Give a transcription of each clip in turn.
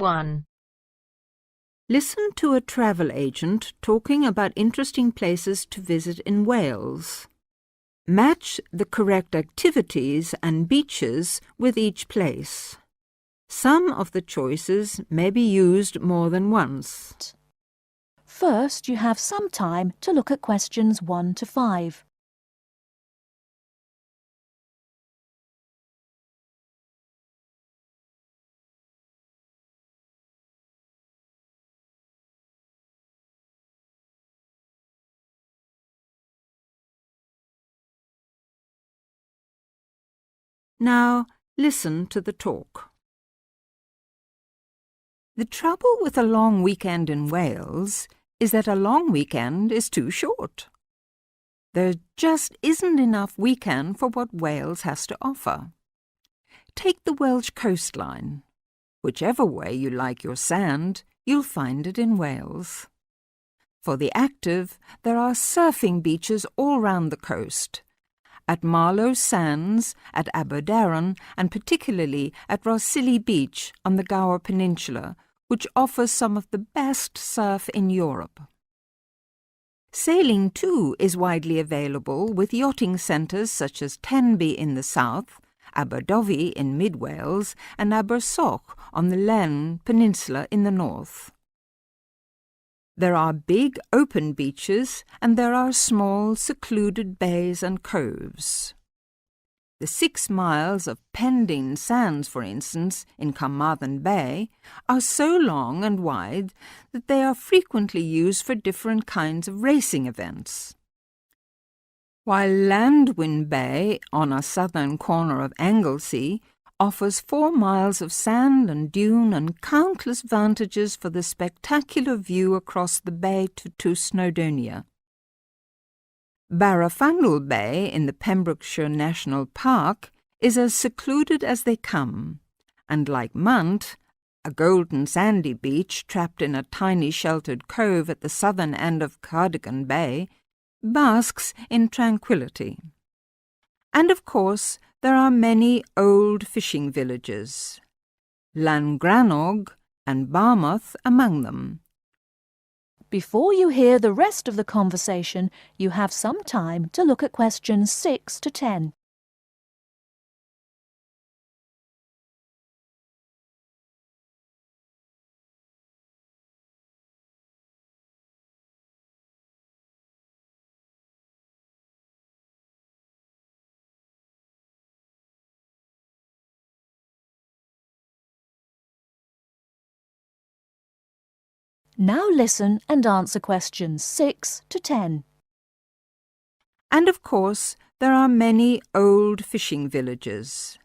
1. Listen to a travel agent talking about interesting places to visit in Wales. Match the correct activities and beaches with each place. Some of the choices may be used more than once. First, you have some time to look at questions 1 to 5. Now, listen to the talk. The trouble with a long weekend in Wales is that a long weekend is too short. There just isn't enough weekend for what Wales has to offer. Take the Welsh coastline. Whichever way you like your sand, you'll find it in Wales. For the active, there are surfing beaches all round the coast. At Marlow Sands, at Aberdaron, and particularly at Rhossili Beach on the Gower Peninsula, which offers some of the best surf in Europe. Sailing, too, is widely available, with yachting centres such as Tenby in the south, Aberdyfi in mid-Wales, and Abersoch on the Len Peninsula in the north. There are big open beaches and there are small secluded bays and coves. The 6 miles of Pendine Sands, for instance, in Carmarthen Bay, are so long and wide that they are frequently used for different kinds of racing events. While Llandwyn Bay, on a southern corner of Anglesey, offers 4 miles of sand and dune and countless vantages for the spectacular view across the bay to Snowdonia. Barrow Bay in the Pembrokeshire National Park is as secluded as they come, and like Mant, a golden sandy beach trapped in a tiny sheltered cove at the southern end of Cardigan Bay, basks in tranquility. And of course, there are many old fishing villages, Llangrannog and Barmouth among them. Before you hear the rest of the conversation, you have some time to look at questions 6 to 10. Now listen and answer questions 6 to 10. And of course, there are many old fishing villages,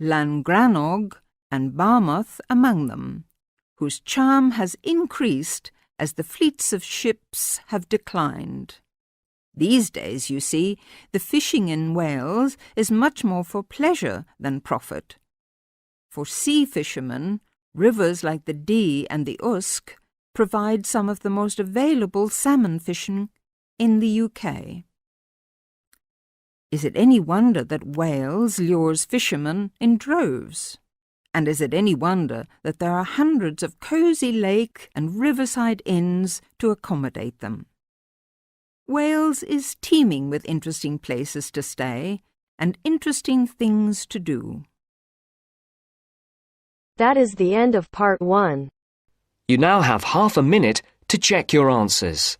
Llangrannog and Barmouth among them, whose charm has increased as the fleets of ships have declined. These days, you see, the fishing in Wales is much more for pleasure than profit. For sea fishermen, rivers like the Dee and the Usk provide some of the most available salmon fishing in the UK. Is it any wonder that Wales lures fishermen in droves? And is it any wonder that there are hundreds of cosy lake and riverside inns to accommodate them? Wales is teeming with interesting places to stay and interesting things to do. That is the end of part 1. You now have half a minute to check your answers.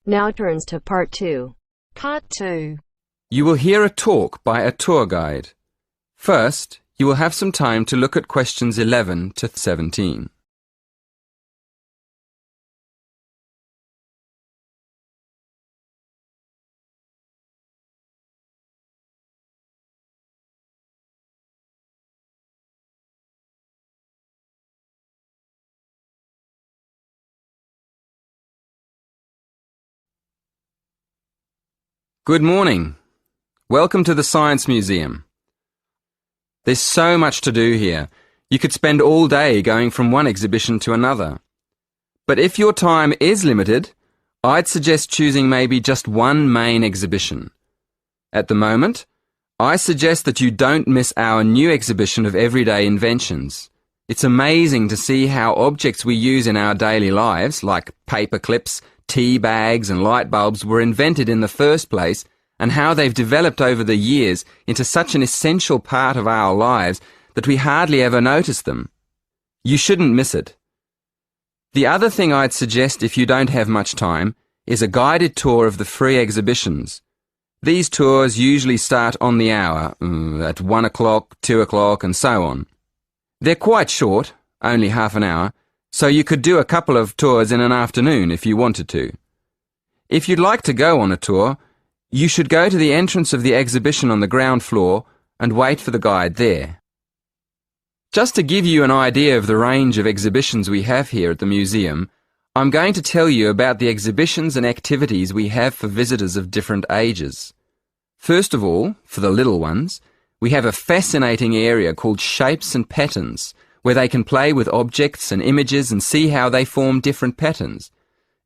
Now turns to part 2. Part 2. You will hear a talk by a tour guide. First, you will have some time to look at questions 11 to 17. Good morning. Welcome to the Science Museum. There's so much to do here. You could spend all day going from one exhibition to another. But if your time is limited, I'd suggest choosing maybe just one main exhibition. At the moment, I suggest that you don't miss our new exhibition of everyday inventions. It's amazing to see how objects we use in our daily lives, like paper clips, tea bags and light bulbs, were invented in the first place, and how they've developed over the years into such an essential part of our lives that we hardly ever notice them. You shouldn't miss it. The other thing I'd suggest if you don't have much time is a guided tour of the free exhibitions. These tours usually start on the hour, at 1 o'clock, 2 o'clock and so on. They're quite short, only half an hour, so you could do a couple of tours in an afternoon if you wanted to. If you'd like to go on a tour, you should go to the entrance of the exhibition on the ground floor and wait for the guide there. Just to give you an idea of the range of exhibitions we have here at the museum, I'm going to tell you about the exhibitions and activities we have for visitors of different ages. First of all, for the little ones, we have a fascinating area called Shapes and Patterns, where they can play with objects and images and see how they form different patterns.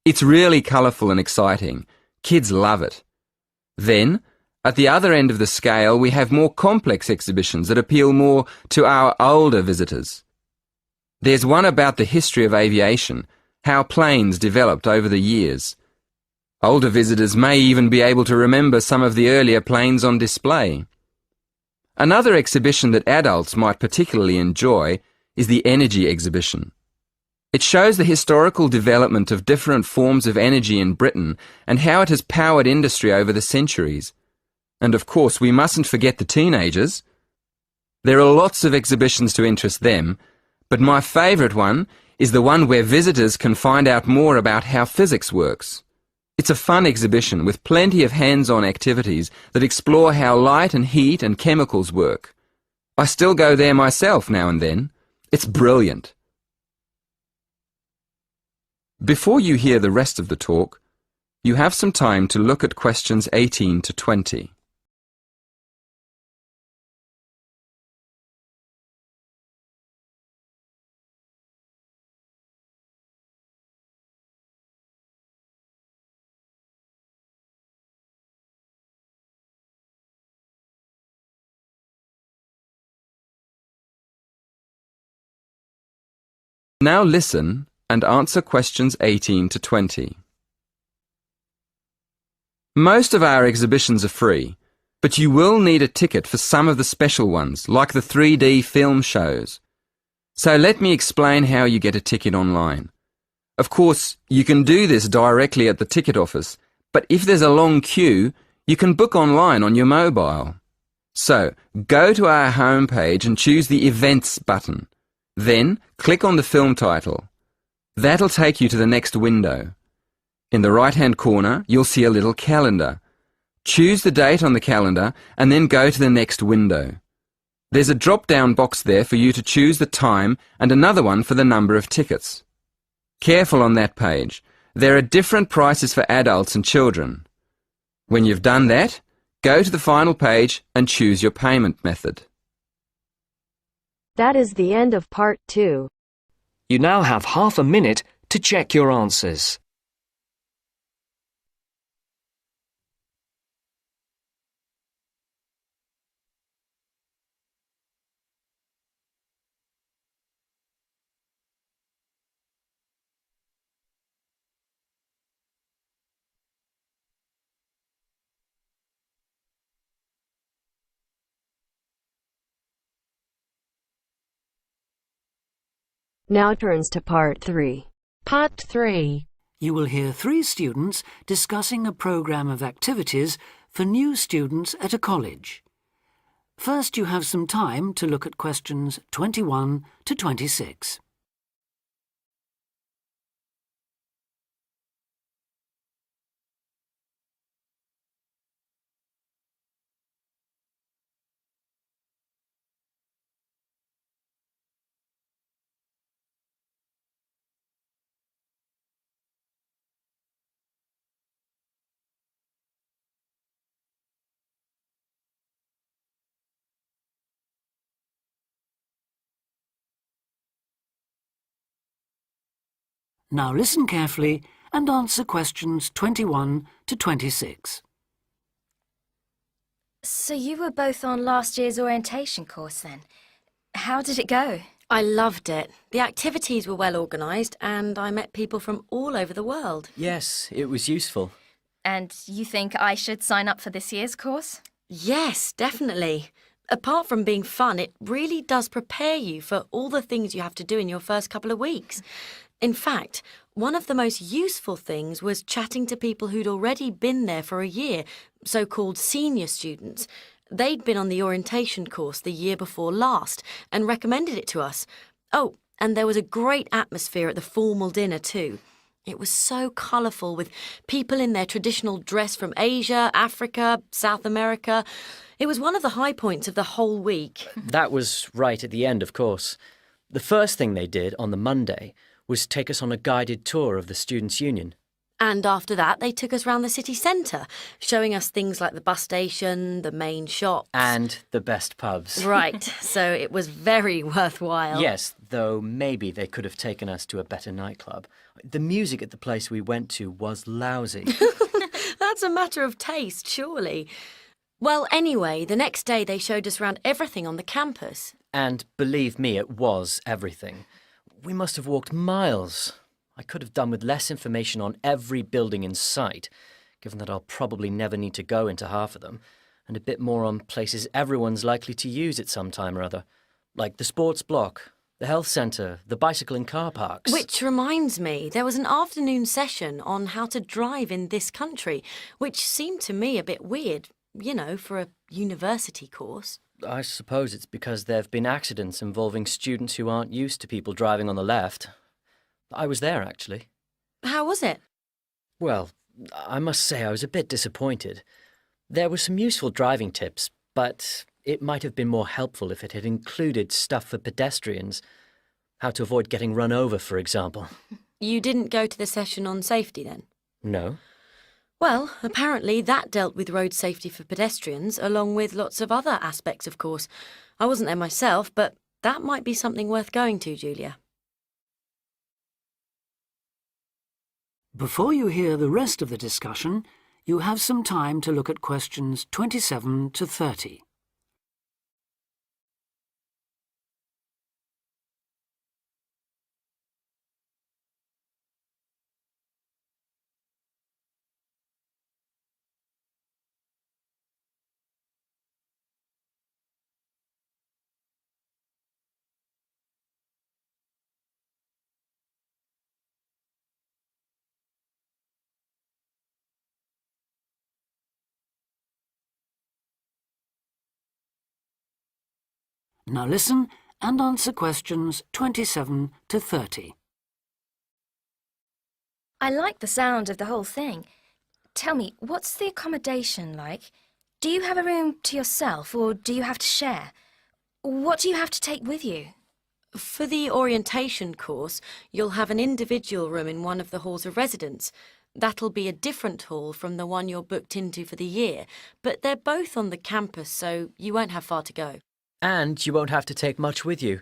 It's really colourful and exciting. Kids love it. Then, at the other end of the scale, we have more complex exhibitions that appeal more to our older visitors. There's one about the history of aviation, how planes developed over the years. Older visitors may even be able to remember some of the earlier planes on display. Another exhibition that adults might particularly enjoy is the energy exhibition. It shows the historical development of different forms of energy in Britain and how it has powered industry over the centuries. And of course, we mustn't forget the teenagers. There are lots of exhibitions to interest them, but my favourite one is the one where visitors can find out more about how physics works. It's a fun exhibition with plenty of hands-on activities that explore how light and heat and chemicals work. I still go there myself now and then. It's brilliant. Before you hear the rest of the talk, you have some time to look at questions 18 to 20. Now listen and answer questions 18 to 20. Most of our exhibitions are free, but you will need a ticket for some of the special ones, like the 3D film shows. So let me explain how you get a ticket online. Of course, you can do this directly at the ticket office, but if there's a long queue, you can book online on your mobile. So, go to our homepage and choose the Events button. Then, click on the film title. That'll take you to the next window. In the right-hand corner, you'll see a little calendar. Choose the date on the calendar and then go to the next window. There's a drop-down box there for you to choose the time and another one for the number of tickets. Careful on that page. There are different prices for adults and children. When you've done that, go to the final page and choose your payment method. That is the end of part 2. You now have half a minute to check your answers. Now turns to part 3. Part 3. You will hear 3 students discussing a programme of activities for new students at a college. First, you have some time to look at questions 21 to 26. Now listen carefully and answer questions 21 to 26. So you were both on last year's orientation course then? How did it go? I loved it. The activities were well organised and I met people from all over the world. Yes, it was useful. And you think I should sign up for this year's course? Yes, definitely. Apart from being fun, it really does prepare you for all the things you have to do in your first couple of weeks. In fact, one of the most useful things was chatting to people who'd already been there for a year, so-called senior students. They'd been on the orientation course the year before last and recommended it to us. Oh, and there was a great atmosphere at the formal dinner too. It was so colourful with people in their traditional dress from Asia, Africa, South America. It was one of the high points of the whole week. That was right at the end, of course. The first thing they did on the Monday was take us on a guided tour of the Students' Union. And after that, they took us round the city centre, showing us things like the bus station, the main shops. And the best pubs. Right, so it was very worthwhile. Yes, though maybe they could have taken us to a better nightclub. The music at the place we went to was lousy. That's a matter of taste, surely. Well, anyway, the next day they showed us around everything on the campus. And believe me, it was everything. We must have walked miles. I could have done with less information on every building in sight, given that I'll probably never need to go into half of them, and a bit more on places everyone's likely to use at some time or other, like the sports block, the health centre, the bicycle and car parks. Which reminds me, there was an afternoon session on how to drive in this country, which seemed to me a bit weird, you know, for a university course. I suppose it's because there have been accidents involving students who aren't used to people driving on the left. I was there, actually. How was it? Well, I must say I was a bit disappointed. There were some useful driving tips, but it might have been more helpful if it had included stuff for pedestrians. How to avoid getting run over, for example. You didn't go to the session on safety then? No. Well, apparently that dealt with road safety for pedestrians, along with lots of other aspects, of course. I wasn't there myself, but that might be something worth going to, Julia. Before you hear the rest of the discussion, you have some time to look at questions 27 to 30. Now listen and answer questions 27 to 30. I like the sound of the whole thing. Tell me, what's the accommodation like? Do you have a room to yourself or do you have to share? What do you have to take with you? For the orientation course, you'll have an individual room in one of the halls of residence. That'll be a different hall from the one you're booked into for the year, but they're both on the campus, so you won't have far to go. And you won't have to take much with you.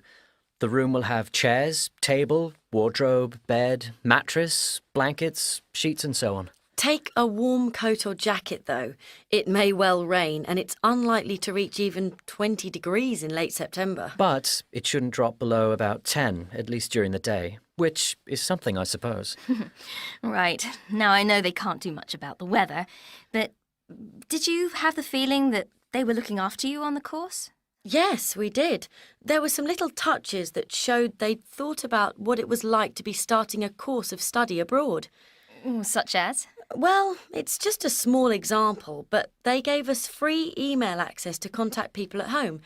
The room will have chairs, table, wardrobe, bed, mattress, blankets, sheets and so on. Take a warm coat or jacket, though. It may well rain, and it's unlikely to reach even 20 degrees in late September. But it shouldn't drop below about 10, at least during the day, which is something, I suppose. Right. Now I know they can't do much about the weather, but did you have the feeling that they were looking after you on the course? Yes, we did. There were some little touches that showed they'd thought about what it was like to be starting a course of study abroad. Such as? Well, it's just a small example, but they gave us free email access to contact people at home.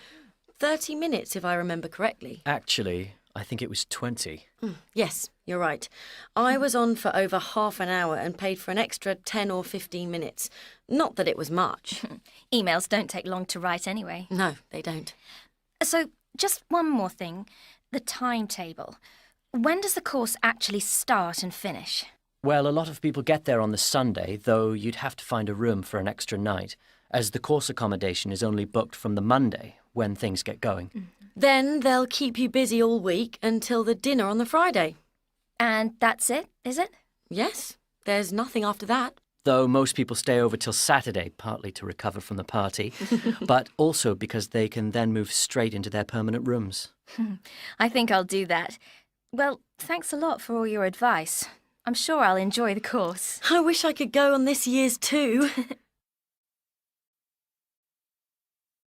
30 minutes, if I remember correctly. Actually, I think it was 20. Yes, you're right. I was on for over half an hour and paid for an extra 10 or 15 minutes. Not that it was much. Emails don't take long to write anyway. No, they don't. So, just one more thing. The timetable. When does the course actually start and finish? Well, a lot of people get there on the Sunday, though you'd have to find a room for an extra night, as the course accommodation is only booked from the Monday, when things get going. Then they'll keep you busy all week until the dinner on the Friday. And that's it, is it? Yes, there's nothing after that. Though most people stay over till Saturday, partly to recover from the party, but also because they can then move straight into their permanent rooms. I think I'll do that. Well, thanks a lot for all your advice. I'm sure I'll enjoy the course. I wish I could go on this year's too.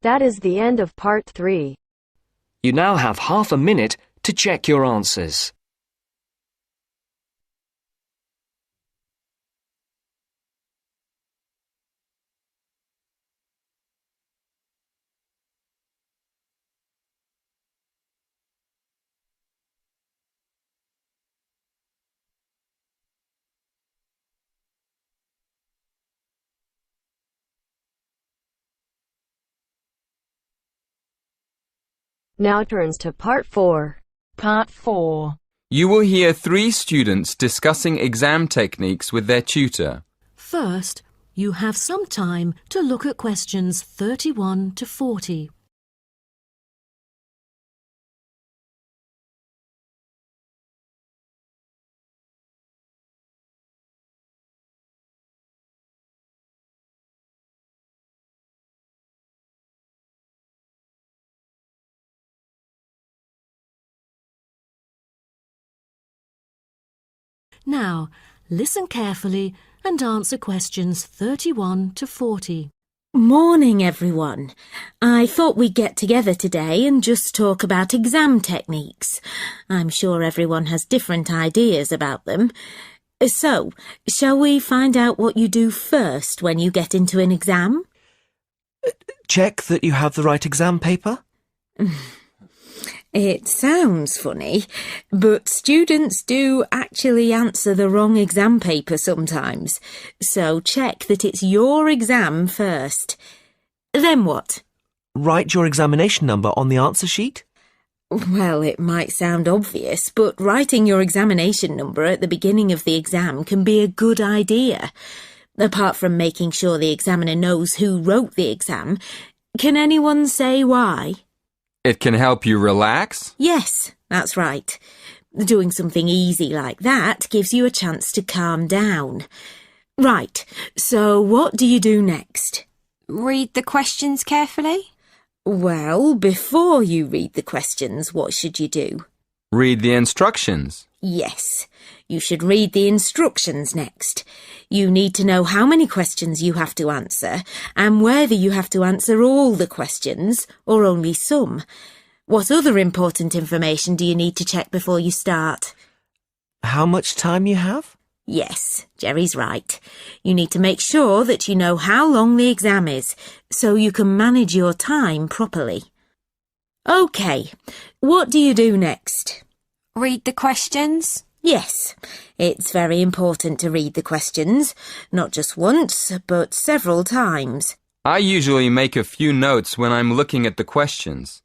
That is the end of part 3. You now have half a minute to check your answers. Now turns to part 4. Part 4. You will hear 3 students discussing exam techniques with their tutor. First, you have some time to look at questions 31 to 40. Now, listen carefully and answer questions 31 to 40. Morning, everyone. I thought we'd get together today and just talk about exam techniques. I'm sure everyone has different ideas about them. So, shall we find out what you do first when you get into an exam? Check that you have the right exam paper? It sounds funny, but students do actually answer the wrong exam paper sometimes. So check that it's your exam first. Then what? Write your examination number on the answer sheet? Well, it might sound obvious, but writing your examination number at the beginning of the exam can be a good idea. Apart from making sure the examiner knows who wrote the exam, can anyone say why? It can help you relax. Yes, that's right. Doing something easy like that gives you a chance to calm down. Right, so what do you do next? Read the questions carefully? Well, before you read the questions, what should you do? Read the instructions. Yes, you should read the instructions next. You need to know how many questions you have to answer and whether you have to answer all the questions or only some. What other important information do you need to check before you start? How much time you have? Yes, Jerry's right. You need to make sure that you know how long the exam is so you can manage your time properly. OK, what do you do next? Read the questions? Yes, it's very important to read the questions, not just once, but several times. I usually make a few notes when I'm looking at the questions.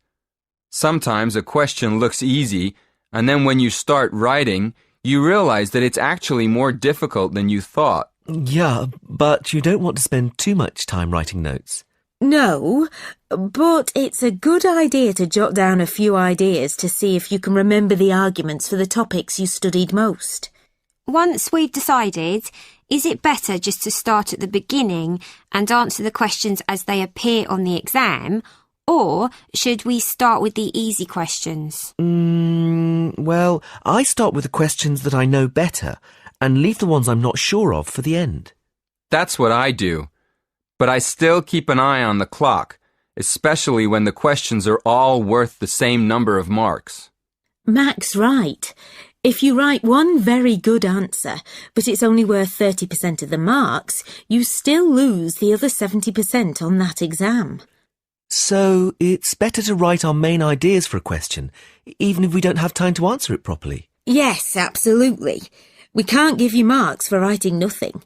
Sometimes a question looks easy, and then when you start writing, you realize that it's actually more difficult than you thought. Yeah, but you don't want to spend too much time writing notes. No, but it's a good idea to jot down a few ideas to see if you can remember the arguments for the topics you studied most. Once we've decided, is it better just to start at the beginning and answer the questions as they appear on the exam, or should we start with the easy questions? Well, I start with the questions that I know better and leave the ones I'm not sure of for the end. That's what I do. But I still keep an eye on the clock, especially when the questions are all worth the same number of marks. Mac's right. If you write one very good answer, but it's only worth 30% of the marks, you still lose the other 70% on that exam. So it's better to write our main ideas for a question, even if we don't have time to answer it properly. Yes, absolutely. We can't give you marks for writing nothing.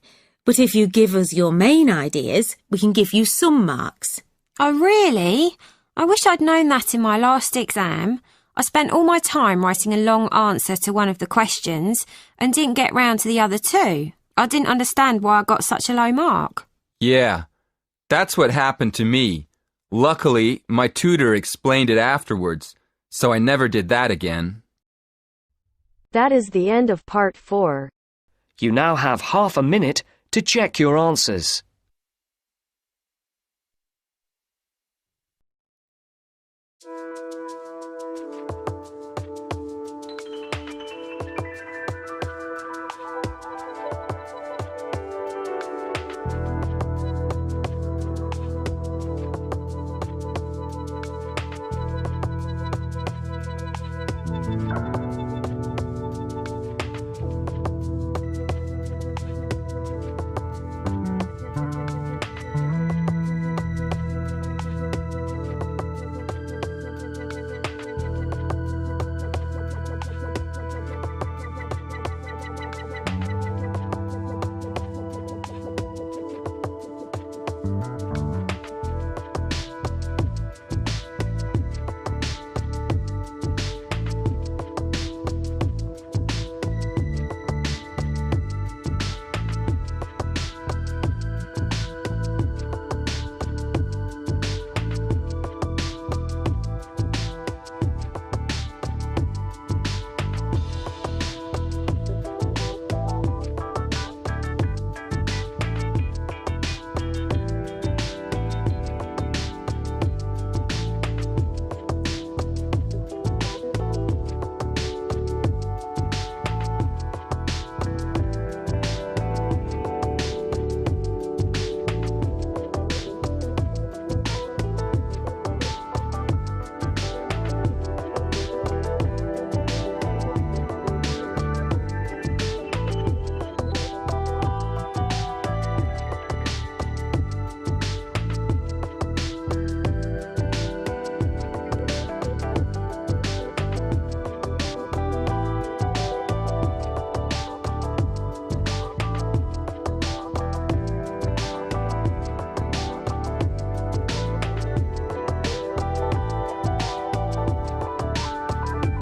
But if you give us your main ideas, we can give you some marks. Oh, really? I wish I'd known that in my last exam. I spent all my time writing a long answer to one of the questions and didn't get round to the other two. I didn't understand why I got such a low mark. Yeah, that's what happened to me. Luckily, my tutor explained it afterwards, so I never did that again. That is the end of part 4. You now have half a minute to check your answers.